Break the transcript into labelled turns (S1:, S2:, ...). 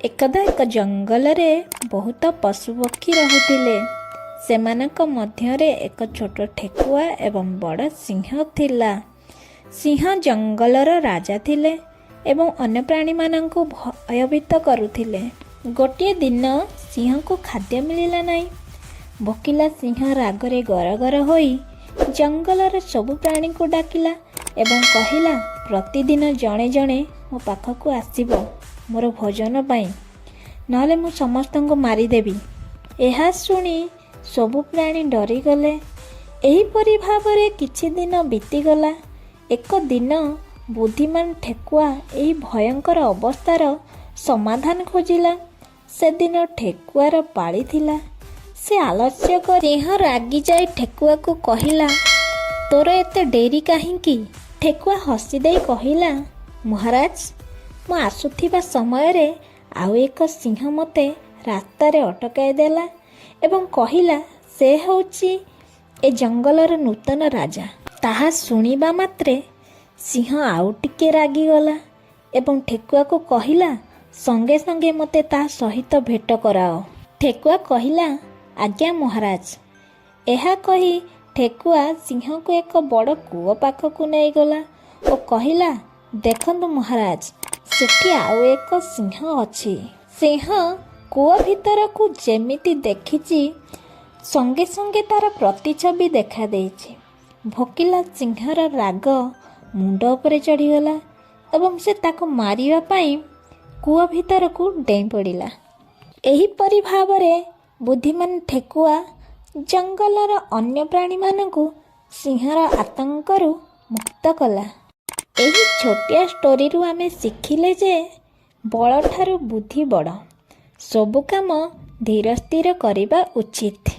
S1: एकदा एक जंगल रे बहुत पशुपक्षी रहुथिले। सेमानक मध्यरे एक छोट ठेकुआ एवं बड़ सिंह थिला। सिंह जंगलर राजा थिले एवं अन्य प्राणी मानंकु भयभीत करुथिले। गोटे दिन सिंह को खाद्य मिलिला नाही। भोकिला सिंह रागरे गरगर होई जंगलर सबु प्राणी को डाकिला एवं कहिला, प्रतिदिन जणे जणे मो पाखकु आसिबो मोर भोजन पाई, नहले मु समस्तंको मारिदेवी। एहा शुणी सबु प्राणी डरीगले। एहीपरि भावरे किछि दिन बीतीगला। एक दिन बुद्धिमान ठेकुआ एही भयंकर अवस्थार समाधान खोजिला। से दिन ठेकुआर पाଳି थिला। से आलस्य कर सिंह रागी जाई ठेकुआ को कहिला, तोर एते डेरी काहींकी? ठेकुआ हसी देई कहिला, महाराज, मु आसुथिबा समय रे आउ एक सिंह मते रास्तारे अटकाई देला एवं कहिला से होची ए जंगलर नूतन राजा। ताहा सुनिबा मात्रे सिंह आउ टिके रागी गला एवं ठेकुआ को कहिला, संगे संगे मते ता सहित भेट कराओ। ठेकुआ कहिला, आज्ञा महाराज। एहा कही ठेकुआ सिंह को एक बड़ कूओ पाखकु नहीं गला और कहिला, देखंतु महाराज, सेठी आउ एक सिंह अछि। सिंह कूओ भीतर को जेमिति देखिछि संगे संगे तार प्रतिछवि देखा देइछि। भोकिला सिंहर राग मुंड उपरे चढ़ीगला एवं से ताको मारिबा पाई कूओ भीतर को डेई पड़िला। एहीपरि भावरे बुद्धिमान ठेकुआ जंगलर अन्य प्राणी मानकु सिंहर आतंकरू मुक्त कला। एही छोटिया स्टोरी रु आमे शिखिले जे बल ठारू बुद्धि बड़। सबु काम धीर स्थिर करिबा उचित।